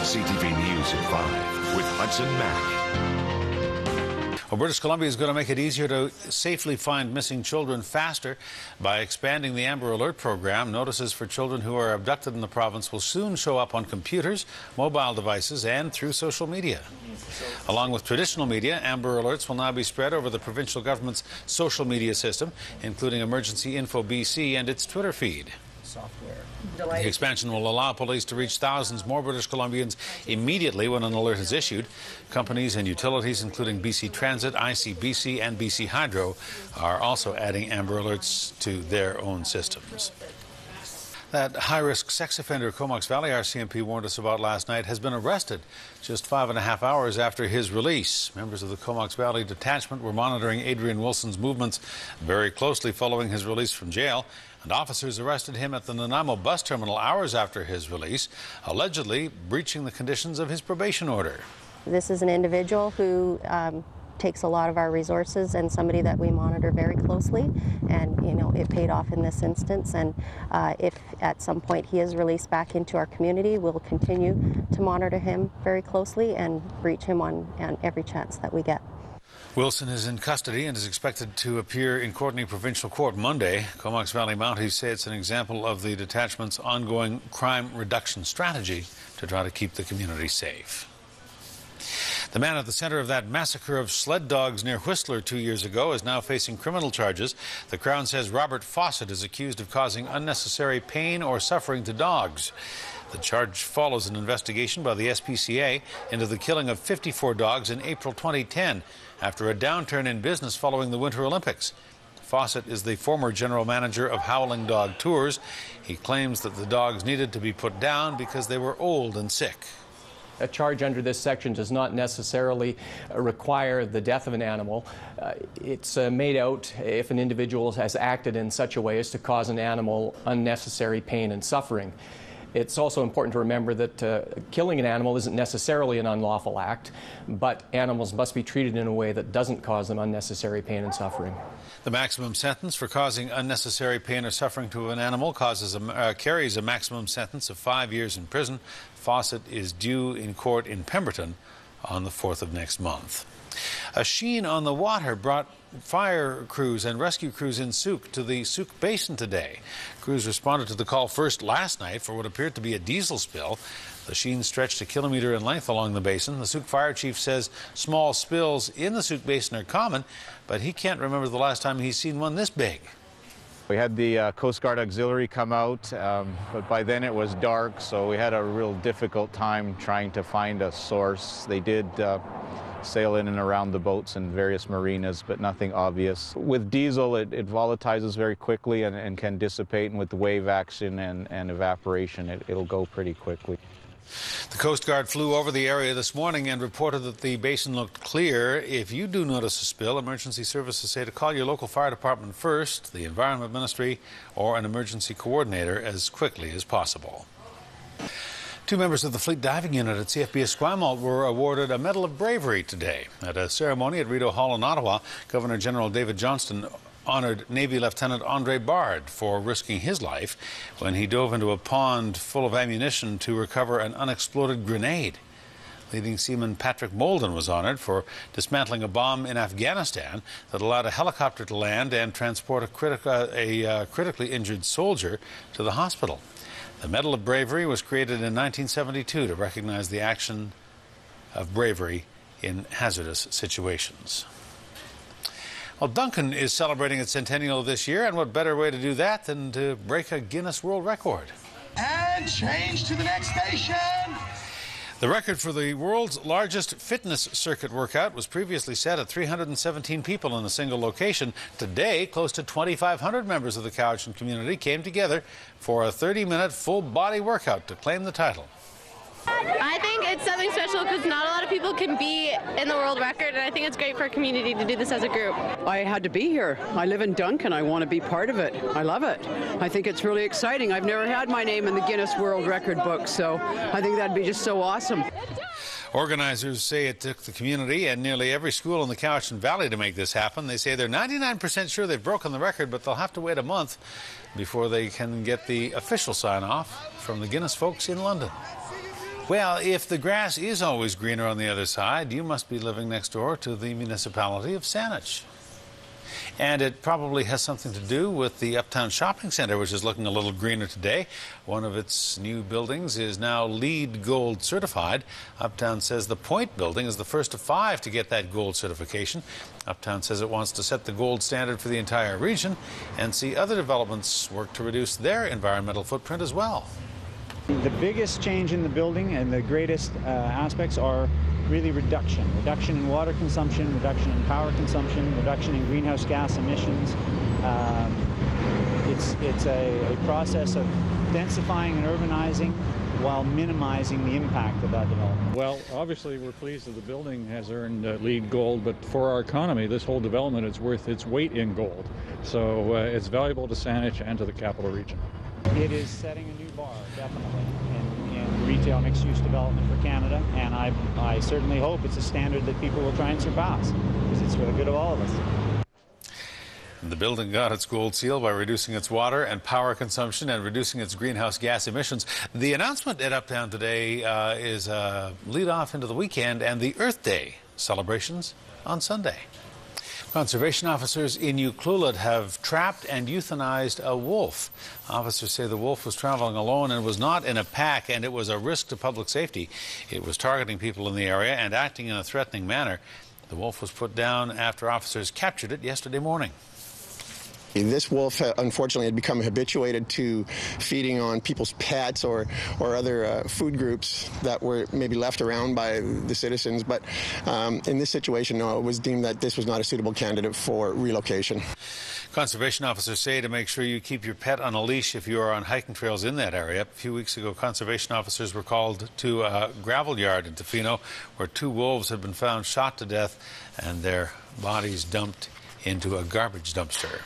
CTV News at 5 with Hudson Mack. Well, British Columbia is going to make it easier to safely find missing children faster by expanding the Amber Alert program. Notices for children who are abducted in the province will soon show up on computers, mobile devices, and through social media. Along with traditional media, Amber Alerts will now be spread over the provincial government's social media system, including Emergency Info BC and its Twitter feed. The expansion will allow police to reach thousands more British Columbians immediately when an alert is issued. Companies and utilities, including BC Transit, ICBC, and BC Hydro, are also adding Amber Alerts to their own systems. That high-risk sex offender Comox Valley RCMP warned us about last night has been arrested just 5.5 hours after his release. Members of the Comox Valley detachment were monitoring Adrian Wilson's movements very closely following his release from jail, and officers arrested him at the Nanaimo bus terminal hours after his release, allegedly breaching the conditions of his probation order. This is an individual who takes a lot of our resources and somebody that we monitor very closely, and it paid off in this instance. And if at some point he is released back into our community, we'll continue to monitor him very closely and reach him on every chance that we get. Wilson is in custody and is expected to appear in Courtenay Provincial Court Monday. Comox Valley Mounties say it's an example of the detachment's ongoing crime reduction strategy to try to keep the community safe. The man at the center of that massacre of sled dogs near Whistler 2 years ago is now facing criminal charges. The Crown says Robert Fawcett is accused of causing unnecessary pain or suffering to dogs. The charge follows an investigation by the SPCA into the killing of 54 dogs in April 2010 after a downturn in business following the Winter Olympics. Fawcett is the former general manager of Howling Dog Tours. He claims that the dogs needed to be put down because they were old and sick. A charge under this section does not necessarily require the death of an animal. It's made out if an individual has acted in such a way as to cause an animal unnecessary pain and suffering. It's also important to remember that killing an animal isn't necessarily an unlawful act, but animals must be treated in a way that doesn't cause them unnecessary pain and suffering. The maximum sentence for causing unnecessary pain or suffering to an animal carries a maximum sentence of 5 years in prison. Fawcett is due in court in Pemberton on the 4th of next month. A sheen on the water brought fire crews and rescue crews in Souk to the Souk Basin today. Crews responded to the call first last night for what appeared to be a diesel spill. The sheen stretched 1 kilometer in length along the basin. The Souk fire chief says small spills in the Souk Basin are common, but he can't remember the last time he's seen one this big. We had the Coast Guard Auxiliary come out, but by then it was dark, so we had a real difficult time trying to find a source. They did sail in and around the boats in various marinas, but nothing obvious. With diesel, it volatilizes very quickly and can dissipate, and with the wave action and evaporation, it'll go pretty quickly. The Coast Guard flew over the area this morning and reported that the basin looked clear. If you do notice a spill, emergency services say to call your local fire department first, the Environment Ministry, or an emergency coordinator as quickly as possible. 2 members of the Fleet Diving Unit at CFB Esquimalt were awarded a Medal of Bravery today. At a ceremony at Rideau Hall in Ottawa, Governor General David Johnston honored Navy Lieutenant Andre Bard for risking his life when he dove into a pond full of ammunition to recover an unexploded grenade. Leading Seaman Patrick Molden was honored for dismantling a bomb in Afghanistan that allowed a helicopter to land and transport a critically injured soldier to the hospital. The Medal of Bravery was created in 1972 to recognize the action of bravery in hazardous situations. Well, Duncan is celebrating its centennial this year, and what better way to do that than to break a Guinness World Record? And change to the next station. The record for the world's largest fitness circuit workout was previously set at 317 people in a single location. Today, close to 2,500 members of the Cowichan community came together for a 30-minute full-body workout to claim the title. I think it's something special because not a lot of people can be in the world record, and I think it's great for a community to do this as a group. I had to be here. I live in Duncan. I want to be part of it. I love it. I think it's really exciting. I've never had my name in the Guinness World Record book, so I think that'd be just so awesome. Organizers say it took the community and nearly every school in the Cowichan Valley to make this happen. They say they're 99% sure they've broken the record, but they'll have to wait a month before they can get the official sign-off from the Guinness folks in London. Well, if the grass is always greener on the other side, you must be living next door to the municipality of Saanich. And it probably has something to do with the Uptown Shopping Centre, which is looking a little greener today. One of its new buildings is now LEED Gold certified. Uptown says the Point building is the first of 5 to get that gold certification. Uptown says it wants to set the gold standard for the entire region and see other developments work to reduce their environmental footprint as well. The biggest change in the building and the greatest aspects are really reduction in water consumption, reduction in power consumption, reduction in greenhouse gas emissions. It's a process of densifying and urbanizing while minimizing the impact of that development. Well, obviously we're pleased that the building has earned LEED Gold, but for our economy, this whole development is worth its weight in gold. So it's valuable to Saanich and to the capital region. It is setting a new bar, definitely, in retail mixed-use development for Canada, and I certainly hope it's a standard that people will try and surpass, because it's for the good of all of us. The building got its gold seal by reducing its water and power consumption and reducing its greenhouse gas emissions. The announcement at Uptown today is a lead-off into the weekend and the Earth Day celebrations on Sunday. Conservation officers in Ucluelet have trapped and euthanized a wolf. Officers say the wolf was traveling alone and was not in a pack, and it was a risk to public safety. It was targeting people in the area and acting in a threatening manner. The wolf was put down after officers captured it yesterday morning. This wolf, unfortunately, had become habituated to feeding on people's pets or other food groups that were maybe left around by the citizens. But in this situation, no, it was deemed that this was not a suitable candidate for relocation. Conservation officers say to make sure you keep your pet on a leash if you are on hiking trails in that area. A few weeks ago, conservation officers were called to a gravel yard in Tofino where 2 wolves had been found shot to death and their bodies dumped into a garbage dumpster.